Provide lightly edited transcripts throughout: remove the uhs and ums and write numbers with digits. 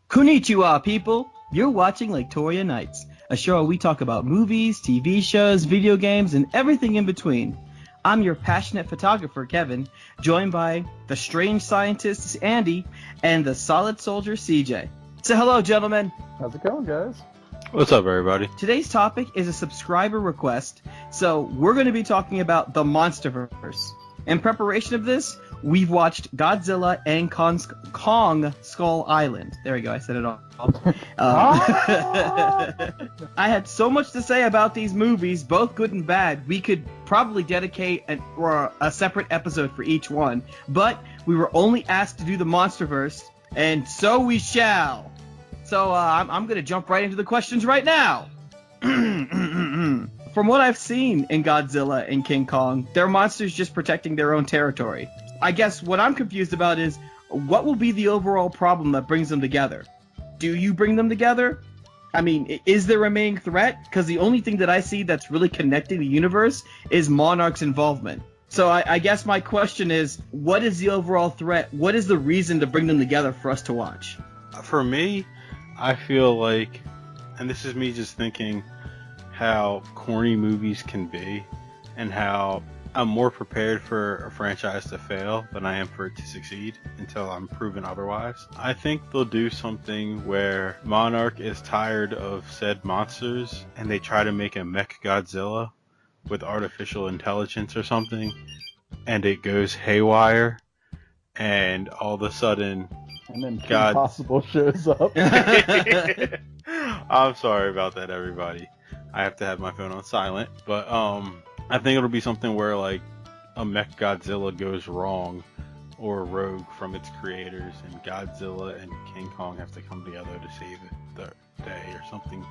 Konnichiwa, people! You're watching Laketoria Nights, a show where we talk about movies, TV shows, video games, and everything in between. I'm your passionate photographer, Kevin, joined by the strange scientist, Andy, and the solid soldier, CJ. So hello, gentlemen. How's it going, guys? What's up, everybody? Today's topic is a subscriber request, so we're going to be talking about the Monsterverse. In preparation of this, we've watched Godzilla and Kong Skull Island. There we go, I said it all. I had so much to say about these movies, both good and bad. We could probably dedicate a separate episode for each one, but we were only asked to do the Monsterverse, and so we shall. So I'm going to jump right into the questions right now. From what I've seen in Godzilla and King Kong, they're monsters just protecting their own territory. I guess what I'm confused about is, what will be the overall problem that brings them together? Do you bring them together? I mean, is there a main threat? Because the only thing that I see that's really connecting the universe is Monarch's involvement. So I guess my question is, what is the overall threat? What is the reason to bring them together for us to watch? For me, I feel like, and this is me just thinking how corny movies can be, and how I'm more prepared for a franchise to fail than I am for it to succeed until I'm proven otherwise. I think they'll do something where Monarch is tired of said monsters and they try to make a mech Godzilla with artificial intelligence or something, and it goes haywire, and all of a sudden and then Kim Possible shows up. I'm sorry about that, everybody. I have to have my phone on silent, but I think it'll be something where like a mech Godzilla goes wrong or rogue from its creators, and Godzilla and King Kong have to come together to save the day or something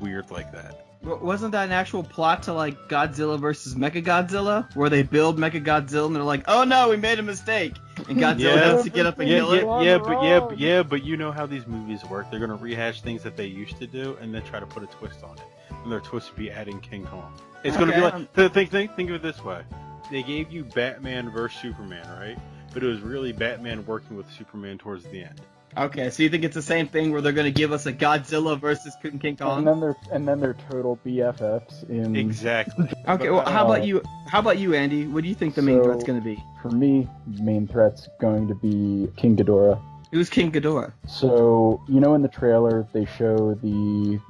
weird like that. Wasn't that an actual plot to like Godzilla versus Mechagodzilla, where they build Mechagodzilla and they're like, "Oh no, we made a mistake," and Godzilla has to get up and kill it? But you know how these movies work. They're gonna rehash things that they used to do and then try to put a twist on it. And their twist would be adding King Kong. It's gonna be like, think of it this way: they gave you Batman versus Superman, right? But it was really Batman working with Superman towards the end. Okay, so you think it's the same thing where they're going to give us a Godzilla versus King Kong? And then they're total BFFs in... Exactly. Okay, well, how about you, Andy? What do you think the main threat's going to be? For me, the main threat's going to be King Ghidorah. Who's King Ghidorah? So, you know in the trailer, they show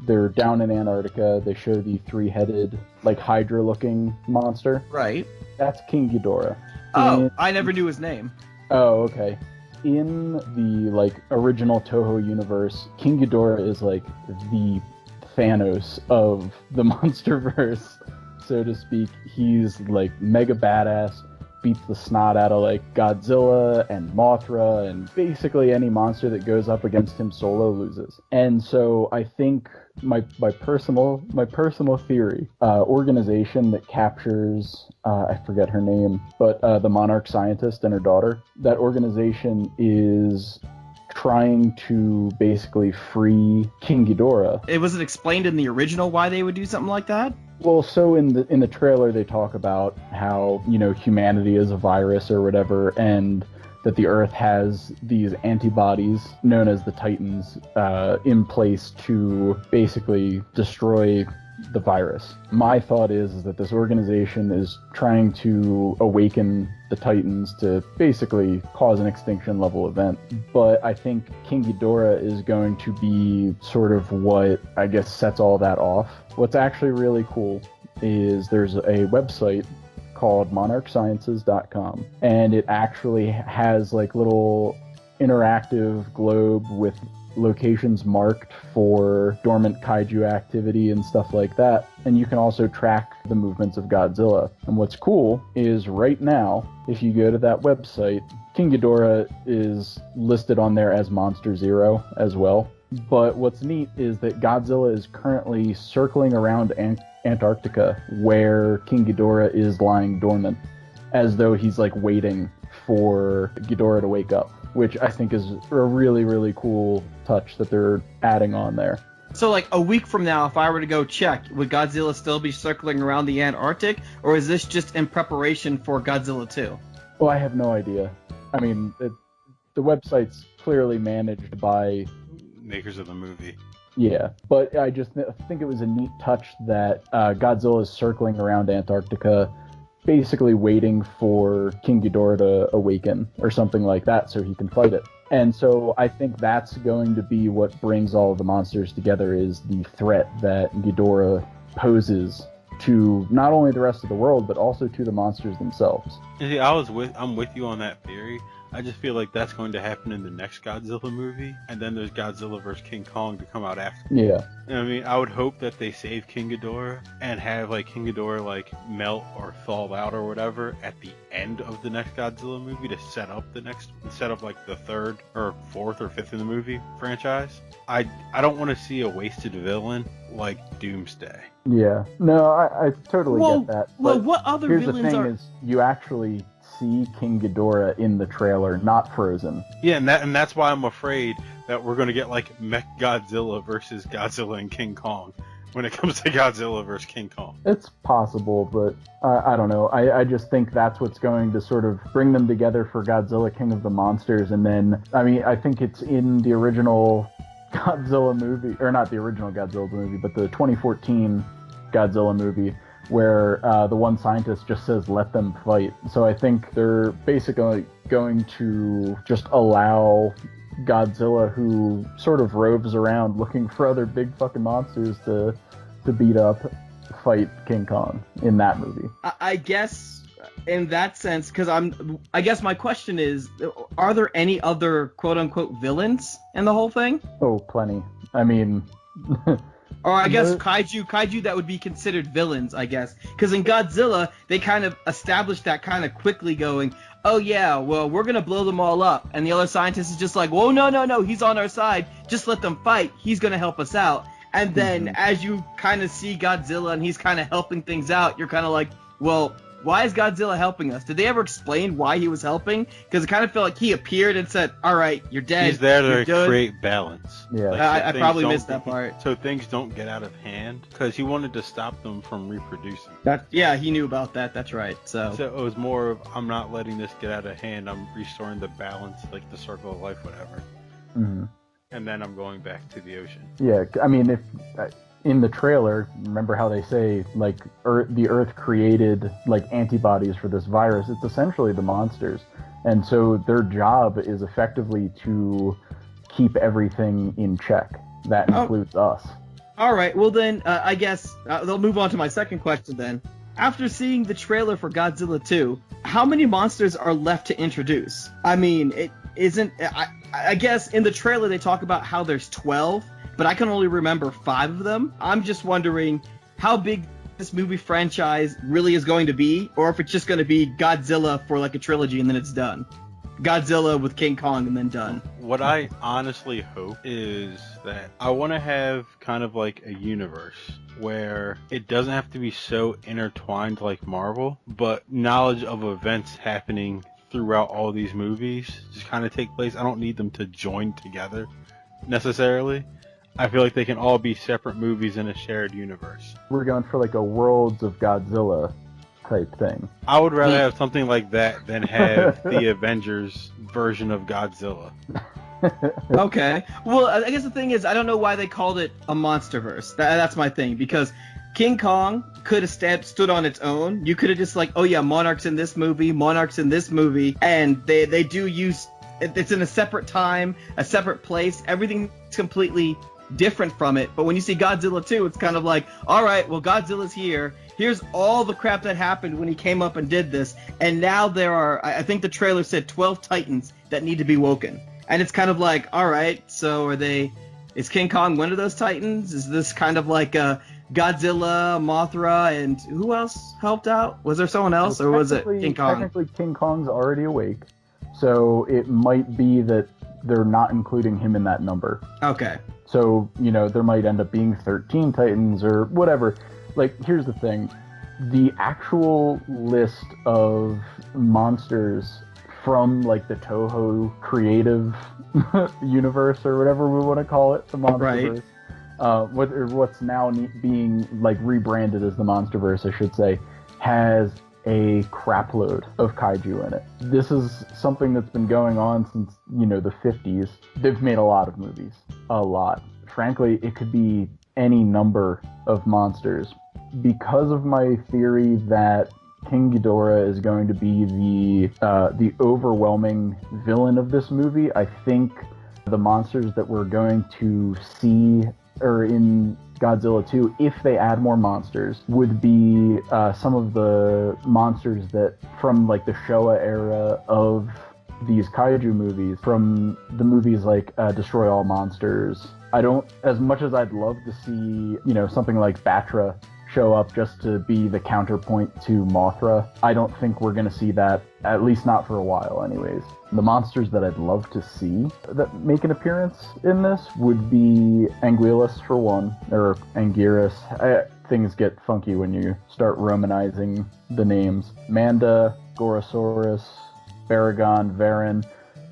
they're down in Antarctica, they show the three-headed, like, Hydra-looking monster. Right. That's King Ghidorah. I never knew his name. Oh, okay. In the, like, original Toho universe, King Ghidorah is, like, the Thanos of the Monsterverse, so to speak. He's, like, mega badass, beats the snot out of, like, Godzilla and Mothra, and basically any monster that goes up against him solo loses. And so I think my personal theory, organization that captures, I forget her name, but the Monarch scientist and her daughter, that organization is trying to basically free King Ghidorah. It wasn't explained in the original why they would do something like that? Well, so in the trailer they talk about how, you know, humanity is a virus or whatever, and that the Earth has these antibodies known as the Titans in place to basically destroy the virus. My thought is that this organization is trying to awaken the Titans to basically cause an extinction level event. But I think King Ghidorah is going to be sort of what, I guess, sets all that off. What's actually really cool is there's a website called monarchsciences.com, and it actually has like little interactive globe with locations marked for dormant kaiju activity and stuff like that, and you can also track the movements of Godzilla. And what's cool is right now, if you go to that website, King Ghidorah is listed on there as Monster Zero as well. But what's neat is that Godzilla is currently circling around Antarctica, where King Ghidorah is lying dormant, as though he's like waiting for Ghidorah to wake up, which I think is a really, really cool touch that they're adding on there. So like a week from now, if I were to go check, would Godzilla still be circling around the Antarctic, or is this just in preparation for Godzilla 2? Well, I have no idea. I mean, the website's clearly managed by makers of the movie. Yeah, but I just think it was a neat touch that Godzilla is circling around Antarctica, basically waiting for King Ghidorah to awaken or something like that so he can fight it. And so I think that's going to be what brings all of the monsters together, is the threat that Ghidorah poses to not only the rest of the world, but also to the monsters themselves. And see, I'm with you on that theory. I just feel like that's going to happen in the next Godzilla movie, and then there's Godzilla vs. King Kong to come out after. Yeah. I mean, I would hope that they save King Ghidorah and have like King Ghidorah like melt or thaw out or whatever at the end of the next Godzilla movie to set up like the third or fourth or fifth in the movie franchise. I don't want to see a wasted villain like Doomsday. Yeah. No, I totally get that. Well, But what other here's villains the thing are? is, you actually see King Ghidorah in the trailer, not frozen. Yeah, and that's why I'm afraid that we're gonna get like Mech Godzilla versus Godzilla and King Kong when it comes to Godzilla versus King Kong. It's possible, but I don't know. I just think that's what's going to sort of bring them together for Godzilla King of the Monsters. And then, I mean, I think it's in the original Godzilla movie, or not the original Godzilla movie, but the 2014 Godzilla movie, where the one scientist just says, let them fight. So I think they're basically going to just allow Godzilla, who sort of roves around looking for other big fucking monsters to beat up, fight King Kong in that movie. I guess in that sense, because I guess my question is, are there any other quote-unquote villains in the whole thing? Oh, plenty. I mean... Or I guess kaiju that would be considered villains, I guess. Because in Godzilla, they kind of established that kind of quickly, going, oh yeah, well, we're going to blow them all up. And the other scientist is just like, whoa, no, he's on our side. Just let them fight. He's going to help us out. And then as you kind of see Godzilla and he's kind of helping things out, you're kind of like, well, why is Godzilla helping us? Did they ever explain why he was helping? Because it kind of felt like he appeared and said, all right, you're dead. He's there you're to done. create balance. Yeah. Like, I probably missed that part. So things don't get out of hand, because he wanted to stop them from reproducing. Yeah, he knew about that. That's right. So it was more of, I'm not letting this get out of hand. I'm restoring the balance, like the circle of life, whatever. Mm-hmm. And then I'm going back to the ocean. Yeah, I mean, if in the trailer, remember how they say, like, the Earth created, like, antibodies for this virus? It's essentially the monsters. And so their job is effectively to keep everything in check. That includes us. All right, well then, I guess they'll move on to my second question then. After seeing the trailer for Godzilla 2, how many monsters are left to introduce? I mean, it isn't... I guess in the trailer they talk about how there's 12, but I can only remember 5 of them. I'm just wondering how big this movie franchise really is going to be, or if it's just going to be Godzilla for like a trilogy and then it's done. Godzilla with King Kong and then done. What I honestly hope is that I want to have kind of like a universe where it doesn't have to be so intertwined like Marvel, but knowledge of events happening throughout all these movies just kind of take place. I don't need them to join together necessarily. I feel like they can all be separate movies in a shared universe. We're going for, like, a Worlds of Godzilla type thing. I would rather have something like that than have the Avengers version of Godzilla. Okay. Well, I guess the thing is, I don't know why they called it a Monsterverse. That's my thing, because King Kong could have stood on its own. You could have just like, oh yeah, Monarch's in this movie, and they do use... It's in a separate time, a separate place. Everything's completely different from it. But when you see Godzilla 2, it's kind of like, all right, well, Godzilla's here. Here's all the crap that happened when he came up and did this. And now there are, I think the trailer said 12 Titans that need to be woken. And it's kind of like, all right, so is King Kong one of those Titans? Is this kind of like Godzilla, Mothra, and who else helped out? Was there someone else, or was it King Kong? Technically, King Kong's already awake. So it might be that they're not including him in that number. Okay. So, there might end up being 13 Titans or whatever. Like, here's the thing. The actual list of monsters from, like, the Toho creative universe or whatever we want to call it, the Monsterverse. Right. What's now being, like, rebranded as the Monsterverse, I should say, has a crapload of kaiju in it. This is something that's been going on since, the 50s. They've made a lot of movies. a lot. Frankly, it could be any number of monsters. Because of my theory that King Ghidorah is going to be the overwhelming villain of this movie, I think the monsters that we're going to see or in Godzilla 2, if they add more monsters, would be some of the monsters that from like the Showa era of these kaiju movies, from the movies like Destroy All Monsters. I don't, as much as I'd love to see, something like Batra show up just to be the counterpoint to Mothra, I don't think we're going to see that, at least not for a while anyways. The monsters that I'd love to see that make an appearance in this would be Anguillus for one, or Anguirus. Things get funky when you start romanizing the names. Manda, Gorosaurus, Baragon, Varan.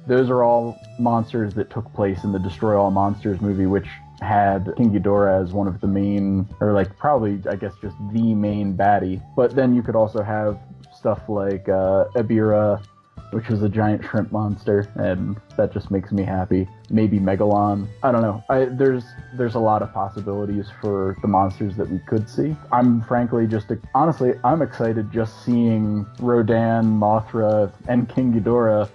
Those are all monsters that took place in the Destroy All Monsters movie, which had King Ghidorah as one of the main, or like probably, I guess, just the main baddie. But then you could also have stuff like Ebirah, which is a giant shrimp monster, and that just makes me happy. Maybe Megalon. I don't know. There's a lot of possibilities for the monsters that we could see. I'm frankly honestly, I'm excited just seeing Rodan, Mothra, and King Ghidorah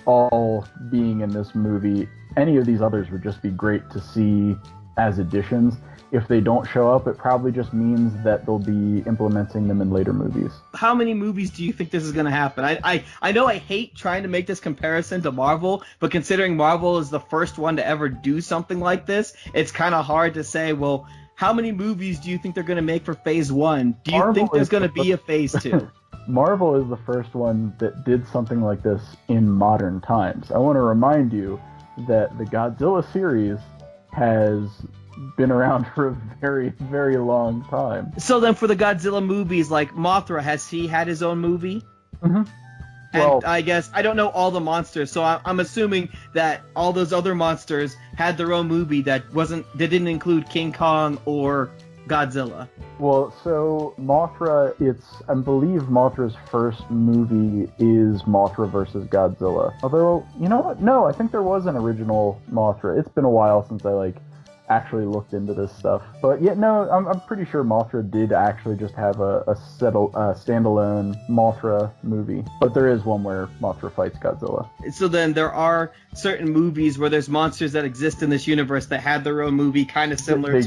all being in this movie. Any of these others would just be great to see as additions. If they don't show up, it probably just means that they'll be implementing them in later movies. How many movies do you think this is going to happen? I know I hate trying to make this comparison to Marvel, but considering Marvel is the first one to ever do something like this, it's kind of hard to say, well, how many movies do you think they're going to make for Phase 1? Do you think there's going to be a Phase 2? Marvel is the first one that did something like this in modern times. I want to remind you that the Godzilla series has been around for a very, very long time. So then for the Godzilla movies, like Mothra, has he had his own movie? Mm-hmm. And I guess, I don't know all the monsters, so I'm assuming that all those other monsters had their own movie that didn't include King Kong or Godzilla. Well, so Mothra, I believe Mothra's first movie is Mothra versus Godzilla. Although, you know what? No, I think there was an original Mothra. It's been a while since I actually looked into this stuff. But yeah, no, I'm pretty sure Mothra did actually just have a standalone Mothra movie. But there is one where Mothra fights Godzilla. So then there are certain movies where there's monsters that exist in this universe that had their own movie, kind of similar to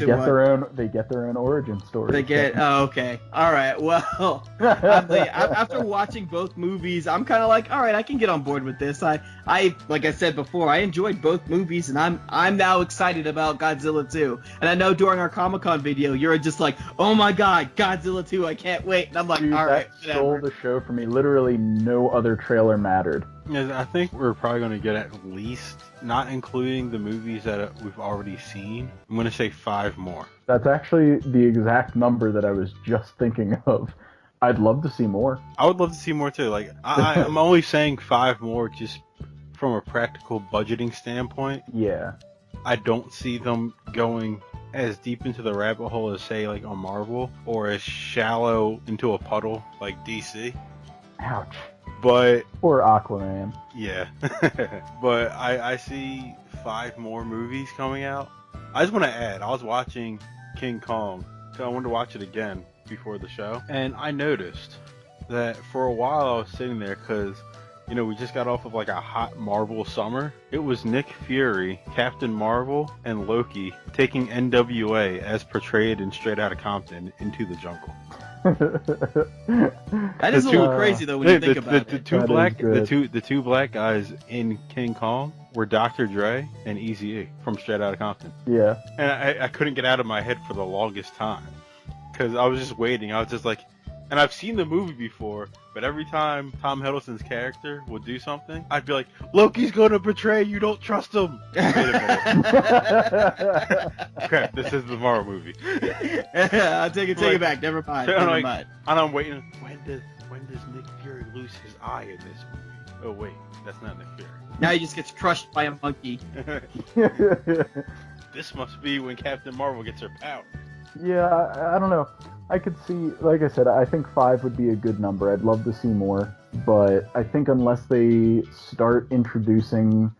They get their own origin story. Okay. All right. Well, after watching both movies, I'm kind of like, all right, I can get on board with this. I like I said before, I enjoyed both movies, and I'm now excited about Godzilla 2. And I know during our Comic-Con video, you're just like, oh my god, Godzilla 2, I can't wait. And I'm like, dude, all right, that stole the show for me. Literally no other trailer mattered. Yeah, I think we're probably going to get at least, not including the movies that we've already seen, I'm going to say 5 more. That's actually the exact number that I was just thinking of. I'd love to see more. I would love to see more too. I'm only saying 5 more just from a practical budgeting standpoint. Yeah. I don't see them going as deep into the rabbit hole as, say, like a Marvel, or as shallow into a puddle like DC. Ouch. But or Aquaman. Yeah. But I see 5 more movies coming out. I just want to add, I was watching King Kong, so I wanted to watch it again before the show, and I noticed that for a while I was sitting there because, we just got off of a hot Marvel summer. It was Nick Fury, Captain Marvel, and Loki taking NWA as portrayed in Straight Outta Compton into the jungle. That is a little crazy though when you think about it. The two black guys in King Kong were Dr. Dre and Eazy-E from Straight Outta Compton. Yeah. And I couldn't get out of my head for the longest time because I was just waiting. I was just like, and I've seen the movie before, but every time Tom Hiddleston's character would do something, I'd be like, Loki's gonna betray you, don't trust him. Wait a minute. Crap, this is the Marvel movie. I'll take it back, never mind. And I'm waiting, when does Nick Fury lose his eye in this movie? Oh wait, that's not Nick Fury. Now he just gets crushed by a monkey. This must be when Captain Marvel gets her power. Yeah, I don't know. I could see, like I said, I think 5 would be a good number. I'd love to see more, but I think unless they start introducing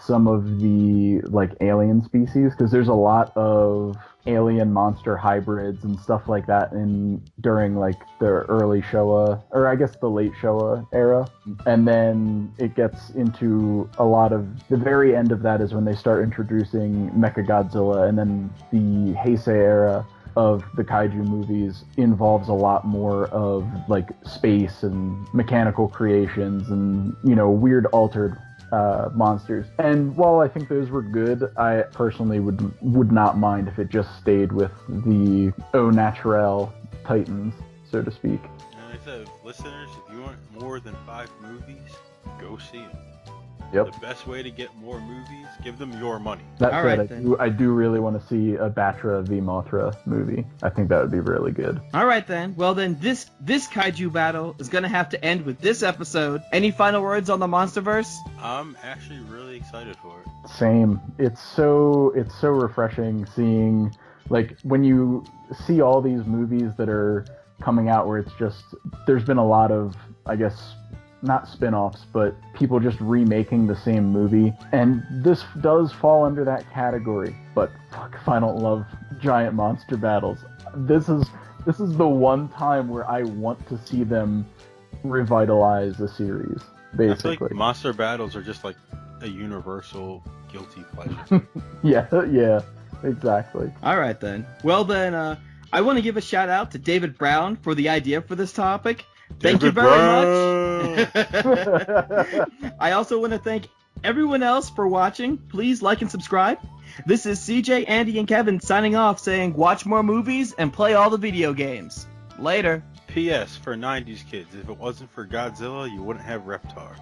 some of the like alien species, because there's a lot of alien monster hybrids and stuff like that during like the early Showa, or I guess the late Showa era. And then it gets into a lot of the very end of that is when they start introducing Mechagodzilla, and then the Heisei era of the kaiju movies involves a lot more of like space and mechanical creations and, you know, weird altered monsters. And while I think those were good, I personally would not mind if it just stayed with the au naturel titans, so to speak. And like I said, listeners, if you want more than 5 movies, go see them. Yep. The best way to get more movies, give them your money. That All said, right, I do really want to see a Batra v Mothra movie. I think that would be really good. All right, then. Well, then this kaiju battle is going to have to end with this episode. Any final words on the Monsterverse? I'm actually really excited for it. Same. It's so refreshing seeing, like, when you see all these movies that are coming out where it's just, there's been a lot of, I guess, not spin-offs, but people just remaking the same movie. And this does fall under that category. But fuck if I don't love giant monster battles. This is the one time where I want to see them revitalize a series, basically. I feel like monster battles are just like a universal guilty pleasure. Yeah, exactly. All right, then. Well, then, I want to give a shout out to David Brown for the idea for this topic. Thank you very much. I also want to thank everyone else for watching. Please like and subscribe. This is CJ, Andy, and Kevin signing off saying watch more movies and play all the video games. Later. P.S. for 90s kids, if it wasn't for Godzilla, you wouldn't have Reptar.